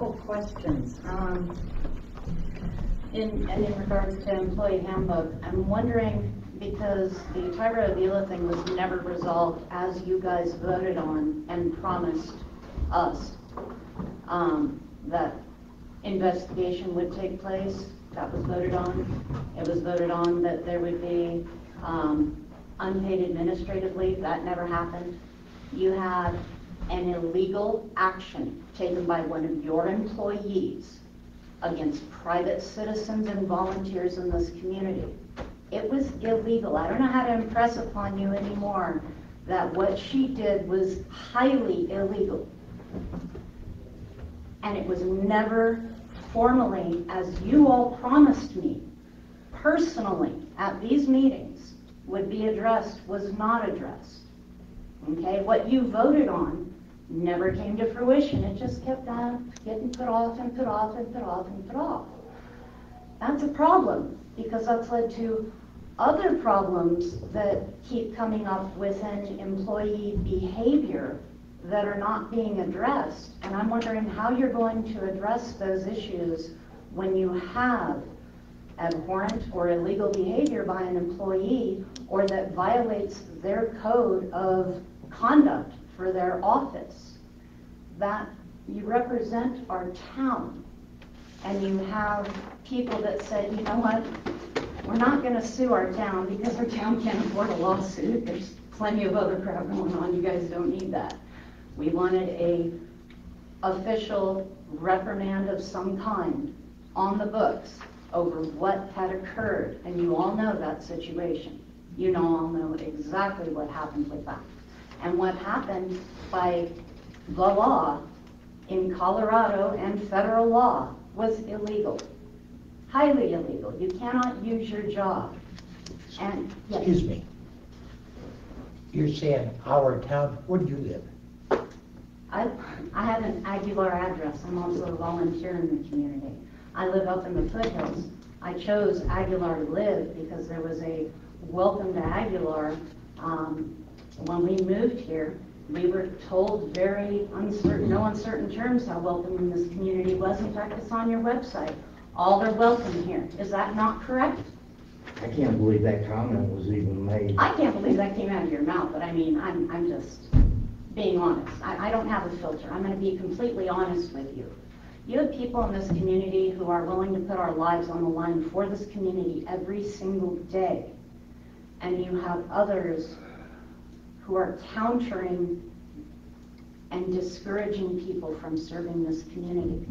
couple questions. In regards to employee handbook, I'm wondering, because the Tyra Avila thing was never resolved as you guys voted on and promised us that investigation would take place. That was voted on. It was voted on that there would be unpaid administrative leave. That never happened. You had an illegal action taken by one of your employees against private citizens and volunteers in this community. It was illegal. I don't know how to impress upon you anymore that what she did was highly illegal. And it was never formally, as you all promised me, personally, at these meetings, would be addressed, was not addressed. Okay, what you voted on never came to fruition. It just kept on getting put off and put off and put off and put off. That's a problem, because that's led to other problems that keep coming up within employee behavior that are not being addressed. And I'm wondering how you're going to address those issues when you have abhorrent or illegal behavior by an employee, or that violates their code of conduct for their office. That you represent our town, and you have people that said, you know what, we're not going to sue our town because our town can't afford a lawsuit. There's plenty of other crap going on. You guys don't need that. We wanted a official reprimand of some kind on the books over what had occurred, and you all know that situation. You all know exactly what happened with that. And what happened by the law in Colorado and federal law was illegal, highly illegal. You cannot use your job. And yes. Excuse me. You're saying our town, where do you live? I have an Aguilar address. I'm also a volunteer in the community. I live up in the foothills. I chose Aguilar to live because there was a welcome to Aguilar. When we moved here, we were told very no uncertain terms how welcoming this community was. In fact, it's on your website. All are welcome here. Is that not correct? I can't believe that comment was even made. I can't believe that came out of your mouth, but I mean, I'm just being honest. I don't have a filter. I'm going to be completely honest with you. You have people in this community who are willing to put our lives on the line for this community every single day. And you have others who are countering and discouraging people from serving this community.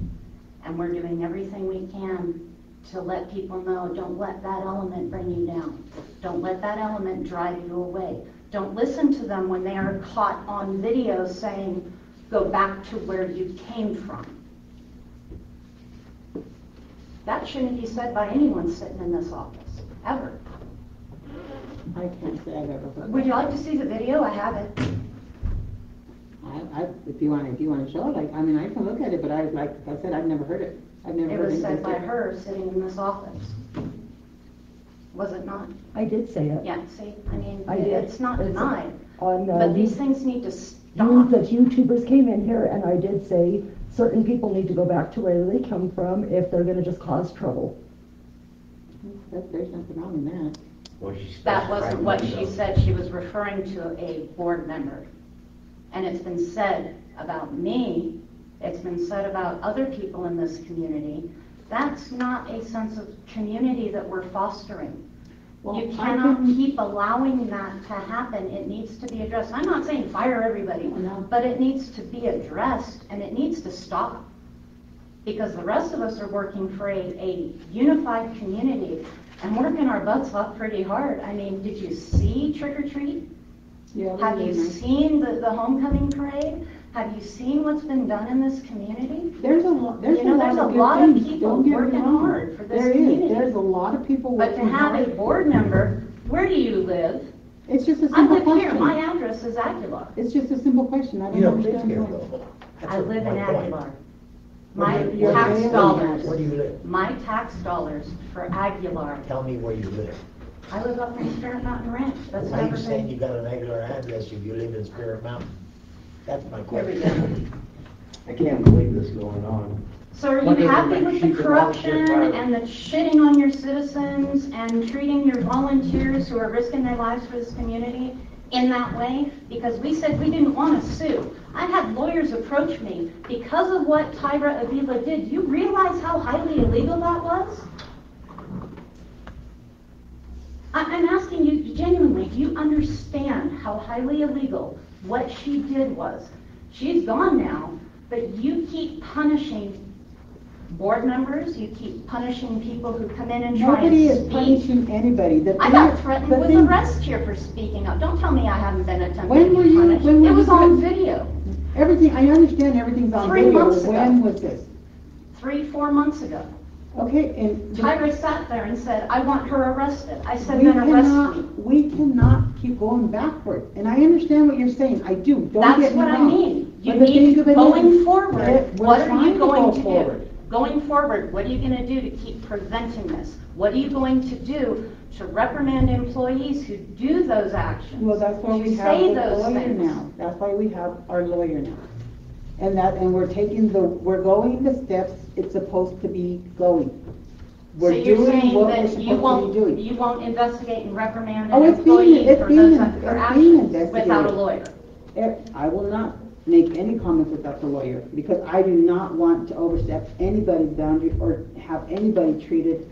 And we're doing everything we can to let people know, don't let that element bring you down. Don't let that element drive you away. Don't listen to them when they are caught on video saying, go back to where you came from. That shouldn't be said by anyone sitting in this office, ever. I can't say I've ever heard. Would you like to see the video? I have it. If you want to show it, I mean, I can look at it, but like I said, I've never heard it. I've never heard it. It was said by her sitting in this office. Was it not? I did say it. Yeah, see, I mean, I did. it's not denied. But these things need to stop. That YouTubers came in here, and I did say certain people need to go back to where they come from if they're going to just cause trouble. There's nothing wrong in that. Well, That wasn't what she said. She was referring to a board member. And it's been said about me, it's been said about other people in this community. That's not a sense of community that we're fostering. Well, you cannot keep allowing that to happen. It needs to be addressed. I'm not saying fire everybody, but it needs to be addressed, and it needs to stop. Because the rest of us are working for a unified community and working our butts off pretty hard. I mean, did you see Trick or Treat? Yeah, Have you seen the homecoming parade? Have you seen what's been done in this community? There's a lot of people working hard for this community. There's a lot of people working hard. But to have hard. a board member, where do you live? It's just a I simple live question. here. My address is Aguilar. It's just a simple question. I You don't don't live understand here, why. though. I live in my point. Aguilar. My You're tax very dollars. Where do you live? My tax dollars for Aguilar. Tell me where you live. I live up in Spirit Mountain Ranch. That's Why are you never saying been. you got an Aguilar address if you live in Spirit Mountain? That's my Here we question. go. I can't believe this going on. So are Whatever you happy makes with you the the volunteer corruption fire. and the shitting on your citizens and treating your volunteers who are risking their lives for this community in that way? Because we said we didn't want to sue. I had lawyers approach me because of what Tyra Avila did. Do you realize how highly illegal that was? I'm asking you genuinely, do you understand how highly illegal what she did was? She's gone now, but you keep punishing board members, you keep punishing people who come in and try Nobody and is speak. punishing anybody. I got threatened with arrest here for speaking up. Don't tell me I haven't been attempted When to were be you- punished. when were It was you on on- video. Everything, I understand everything's on 3 video. months ago. When was this? 3-4 months ago. Okay, and Tyra sat there and said, I want her arrested. I said, we then arrest cannot, me. we cannot keep going backward. And I understand what you're saying. I do. Don't That's get me what I wrong. mean. You But the need, thing of it going is, forward, we're what are trying you to going go to do? forward. Going forward, what are you going to do to keep preventing this? What are you going to do to reprimand employees who do those actions? Well, that's why to we have say the those lawyer things? now. That's why we have our lawyer now. And we're going the steps it's supposed to be going. So We're you're doing saying what we're that supposed you to won't, be doing. you won't investigate and reprimand Oh, an it's being- employee it's for being- those it's being actions investigated. without a lawyer? I will not make any comments without the lawyer, because I do not want to overstep anybody's boundary or have anybody treated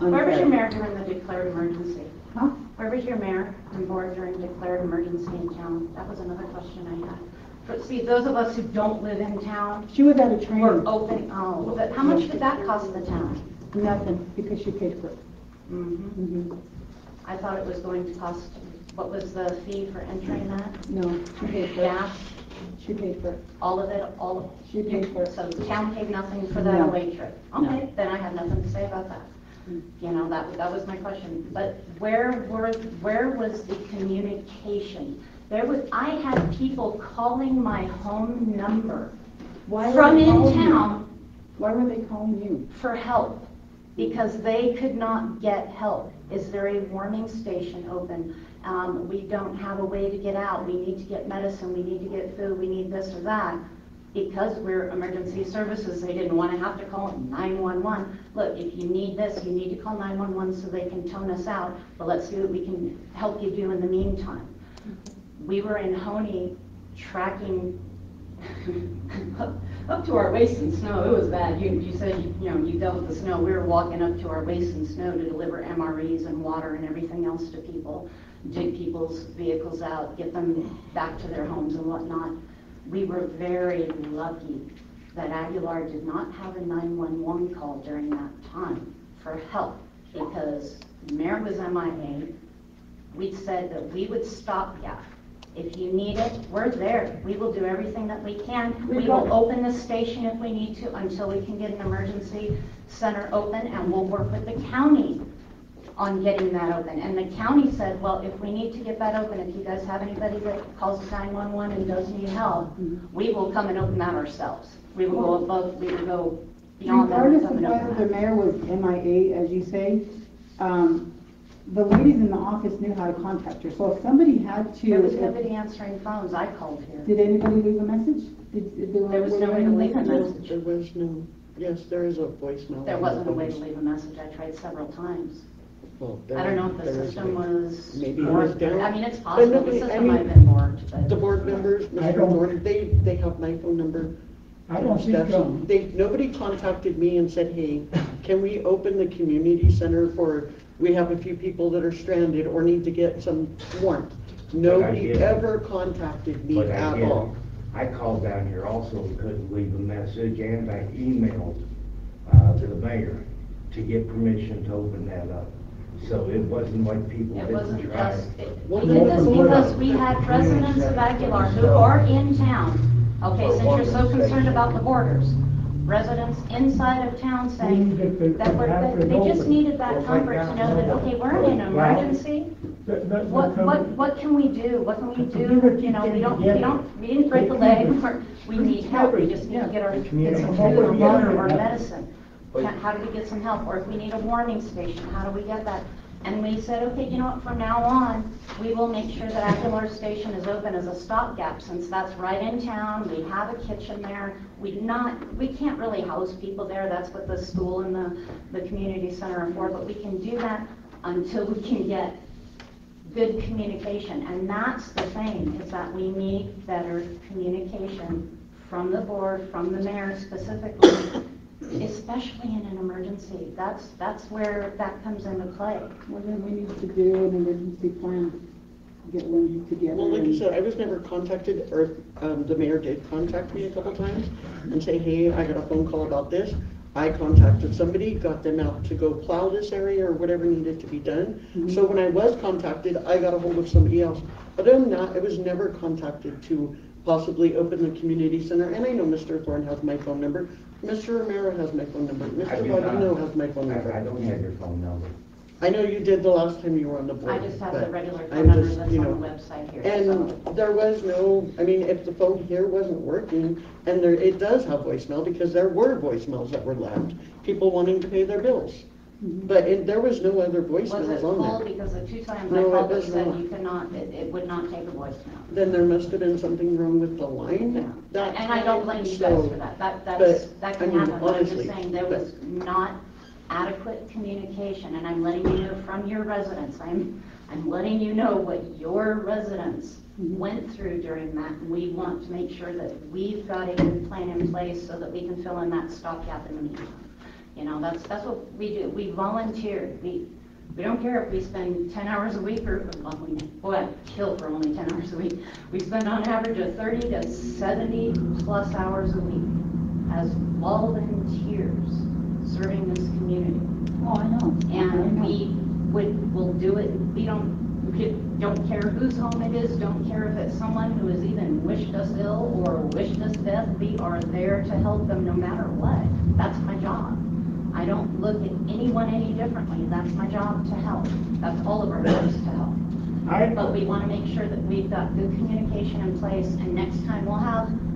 unfairly. Where was your mayor during the declared emergency? Huh? Where was your mayor and board during declared emergency in town? That was another question I had. But see, those of us who don't live in town, She was at a we're training. open, but how much did that cost the town? Nothing, because she paid for it. Mhm. I thought it was going to cost, what was the fee for entering that? No, she paid for it. Gas, She paid for it. all of it, all of She paid for it. So the town paid nothing for that No. away trip? No. Okay, then I have nothing to say about that. You know, that was my question. But where was the communication? I had people calling my home number Why were from they in calling you? town Why were they calling you? for help because they could not get help. Is there a warming station open? We don't have a way to get out. We need to get medicine. We need to get food. We need this or that. Because we're emergency services, they didn't want to have to call 911. Look, if you need this, you need to call 911 so they can tone us out. But let's see what we can help you do in the meantime. We were in Honey tracking up to our waist in snow. It was bad. You said you dealt with the snow. We were walking up to our waist in snow to deliver MREs and water and everything else to people, dig people's vehicles out, get them back to their homes and whatnot. We were very lucky that Aguilar did not have a 911 call during that time for help because the mayor was MIA. We said that we would stop gap. If you need it, we're there. We will do everything that we can. We will open the station if we need to until we can get an emergency center open, and we'll work with the county on getting that open. And the county said, well, if we need to get that open, if you guys have anybody that calls 911 and does need help, we will come and open that ourselves. We will go above, we will go beyond that and Regardless come of and whether open the that. mayor was MIA, as you say, the ladies in the office knew how to contact her. So if somebody had to... There was nobody answering phones. I called here. Did anybody leave a message? There was no way to leave a message. There was no, yes, there is a voicemail. There wasn't a way to leave a message. I tried several times. Well, I don't know if the there is system a- was. Maybe it was down. I mean, it's possible. The nobody- I system mean, might have been worked, but. The board members, I Mr. don't- Gordon, they have my phone number. I don't think, That's- nobody contacted me and said, hey, can we open the community center for, we have a few people that are stranded or need to get some warmth. Nobody did. ever contacted me But I at did. all. I called down here also and couldn't leave a message, and I emailed to the mayor to get permission to open that up. So it wasn't like people It didn't wasn't try. just, we did this because we had residents of Aguilar who are in town. Okay, since you're so concerned about the borders, residents inside of town saying that they just needed that comfort to know that, okay, we're in an emergency. What can we do? What can we do? You know, we didn't break a leg. We need help. We just need to get some food or water or medicine. How do we get some help? Or if we need a warming station, how do we get that? And we said, okay, you know what, from now on, we will make sure that Aguilar Station is open as a stopgap, since that's right in town, we have a kitchen there. We can't really house people there, that's what the school and the community center are for, but we can do that until we can get good communication. And that's the thing, is that we need better communication from the board, from the mayor specifically, especially in an emergency. That's where that comes into play. Well, then we need to do an emergency plan, get one together. Well, like you and- said, I was never contacted, or the mayor did contact me a couple times and say, hey, I got a phone call about this. I contacted somebody, got them out to go plow this area or whatever needed to be done. So when I was contacted, I got a hold of somebody else. But other than that, I was never contacted to possibly open the community center. And I know Mr. Thorne has my phone number. Mr. Romero has my phone number. I Mr. do not. Bodino has my phone number. I don't have your phone number. I know you did the last time you were on the board. I just have the but regular I'm phone number just, that's you on know, the website here. And so. there was no, I mean, if the phone here wasn't working, and it does have voicemail, because there were voicemails that were left, people wanting to pay their bills. But there was no other Was it voicemails full? on there. Because the 2 times No, I it called, it was said not. you cannot, it would not take a voicemail. Then there must have been something wrong with the line. Yeah. that And I don't time, blame you so- guys for that. That but, can I mean, happen, but I'm just honestly, saying there was not adequate communication, and I'm letting you know from your residents. I'm letting you know what your residents went through during that, and we want to make sure that we've got a good plan in place so that we can fill in that stopgap in the meantime. You know, that's what we do. We volunteer. We don't care if we spend 10 hours a week or, boy, I'd kill for only 10 hours a week. We spend on average of 30 to 70 plus hours a week as volunteers serving this community. Oh, I know. And we'll do it. We don't care whose home it is, don't care if it's someone who has even wished us ill or wished us death. We are there to help them no matter what. That's my job. I don't look at anyone any differently. That's my job, to help. That's all of our jobs, to help. But we want to make sure that we've got good communication in place, and next time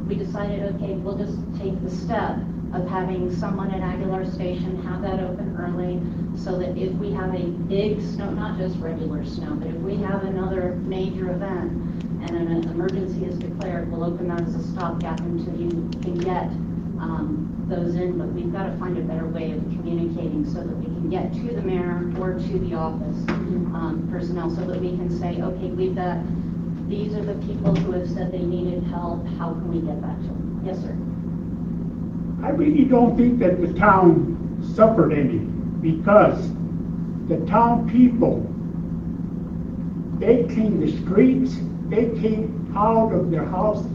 we decided, okay, we'll just take the step of having someone at Aguilar Station have that open early, so that if we have a big snow, not just regular snow, but if we have another major event and an emergency is declared, we'll open that as a stopgap until you can get those in. But we've got to find a better way of communicating so that we can get to the mayor or to the office personnel, so that we can say, okay, these are the people who have said they needed help, how can we get that to them? Yes, sir. I really don't think that the town suffered any, because the town people, they cleaned the streets, they came out of their houses.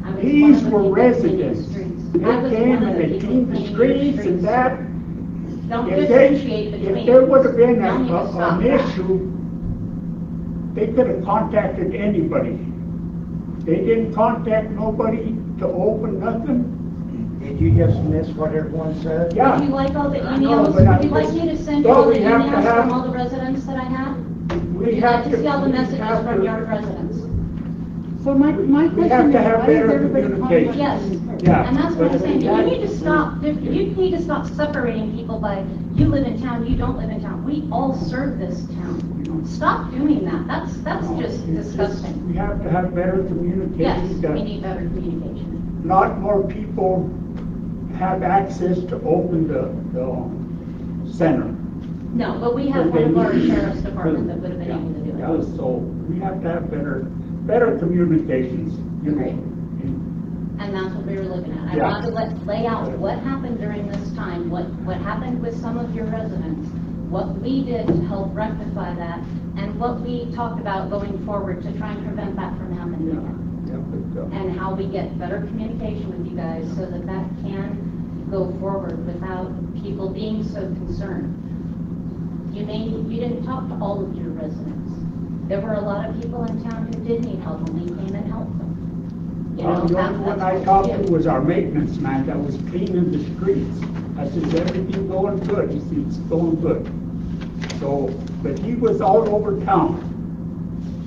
I was one These of the were people residents. cleaning They streets. I was came one of and they people cleaned the cleaning streets and that. Don't If differentiate between. there would have been Y'all need to stop an that. issue, they could have contacted anybody. They didn't contact nobody to open nothing. Did you just miss what everyone said? Yeah. Would you like all the I know, emails? but Would you like me to send you Well, all the we have to emails have- from all the residents that I have? We Would you have like to see all the we messages have from to- your residents? So my We question have is, to have why is better everybody communication. contacting Yes. her? Yeah. And that's what I'm but saying, you that- need to stop, you need to stop separating people by, you live in town, you don't live in town. We all serve this town. Stop doing that, that's just disgusting. We have to have better communication. Yes, that we need better communication. Not more people have access to open the center. No, but we have one of our sheriff's department that would have been able to do it. Yeah, so we have to have better communications, you know. Agreed. And that's what we were looking at. I Yeah. wanted to lay out what happened during this time, what happened with some of your residents, what we did to help rectify that, and what we talked about going forward to try and prevent that from happening Yeah, again. yeah, but, And how we get better communication with you guys so that that can go forward without people being so concerned. You didn't talk to all of your residents. There were a lot of people in town who did need help, and we came and helped them. You know, the only one that's I what talked we to do. was our maintenance man that was cleaning the streets. I said, "Is everything going good?" He said, "It's going good." So, but he was all over town,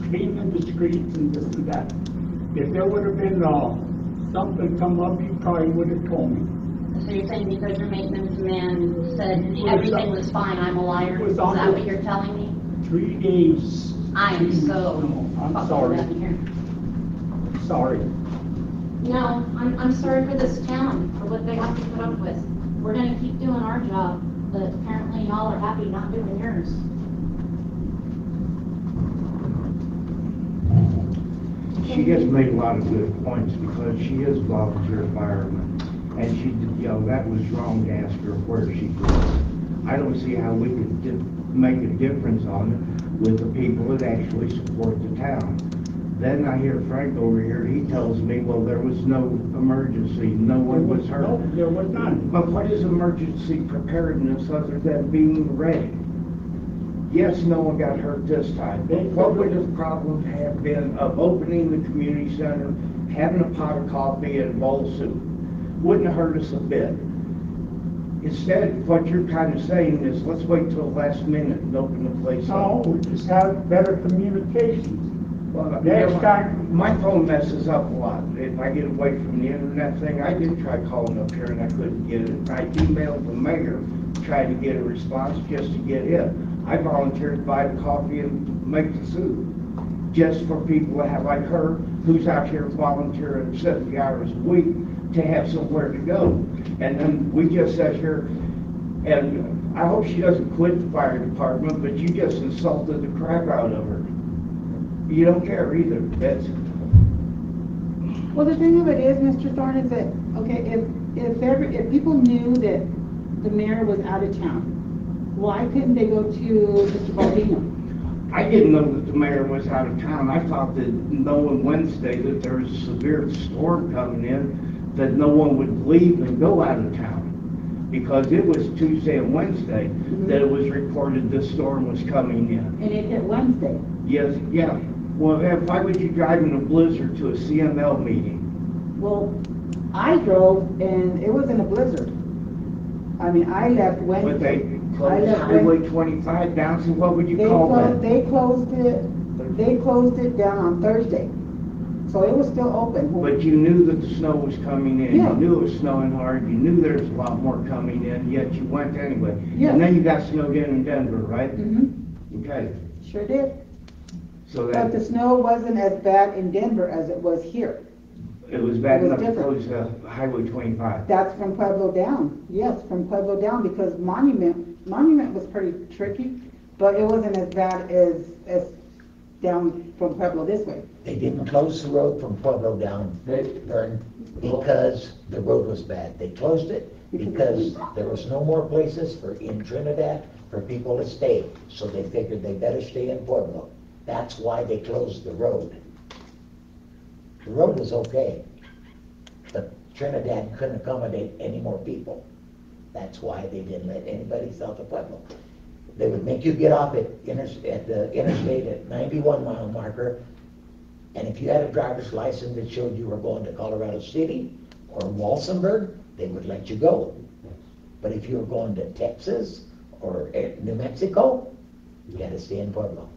cleaning the streets and this and that. If there would have been, something come up, he probably would have told me. So you're saying because your maintenance man said everything was fine, I'm a liar? It was Is on that the- what you're telling me? 3 days. I am so I'm fucking sorry, done here. sorry. No, I'm sorry for this town, for what they have to put up with. We're gonna keep doing our job, but apparently y'all are happy not doing yours. She has made a lot of good points because she is volunteer fireman. And she, you know, that was wrong to ask her where she goes. I don't see how we could make a difference on it with the people that actually support the town. Then I hear Frank over here, he tells me, well, there was no emergency, no one was hurt. No, there was none. But what is emergency preparedness other than being ready? Yes, no one got hurt this time, but what would the problem have been of opening the community center, having a pot of coffee and bowl soup? Wouldn't have hurt us a bit. Instead, what you're kind of saying is, let's wait till the last minute and open the place No, up. we just have better communications. Well, Next my- time- My phone messes up a lot. If I get away from the internet thing, I did try calling up here and I couldn't get it. I emailed the mayor, tried to get a response just to get in. I volunteered to buy the coffee and make the soup, just for people that have, like her, who's out here volunteering 70 hours a week to have somewhere to go. And then we just sat here, and I hope she doesn't quit the fire department, but you just insulted the crap out of her. You don't care either. That's, Well, the thing of it is, Mr. Thorne, is that, okay, if people knew that the mayor was out of town, why couldn't they go to Mr. Baldino? I didn't know that the mayor was out of town. I thought that knowing Wednesday that there was a severe storm coming in, that no one would leave and go out of town. Because it was Tuesday and Wednesday that it was reported this storm was coming in. And it hit Wednesday. Yes, yeah. Well, why would you drive in a blizzard to a CML meeting? Well, I drove and it was in a blizzard. I mean, I left But Wednesday. they closed Highway 25 down, so what would you call that? They closed it down on Thursday. So it was still open. But you knew that the snow was coming in. Yeah. You knew it was snowing hard. You knew there was a lot more coming in, yet you went anyway. Yes. And then you got snowed in Denver, right? Mm-hmm, Okay. sure did. So But the that, snow wasn't as bad in Denver as it was here. it was bad it was enough to different. close Highway 25. That's from Pueblo down. Yes, from Pueblo down, because Monument was pretty tricky, but it wasn't as bad as down from Pueblo this way. They didn't close the road from Pueblo down, Vern, because the road was bad. They closed it because there was no more places in Trinidad for people to stay. So they figured they better stay in Pueblo. That's why they closed the road. The road was okay, but Trinidad couldn't accommodate any more people. That's why they didn't let anybody south of Pueblo. They would make you get off at the interstate at 91 mile marker, and if you had a driver's license that showed you were going to Colorado City or Walsenburg, they would let you go. But if you were going to Texas or New Mexico, you had to stay in Pueblo.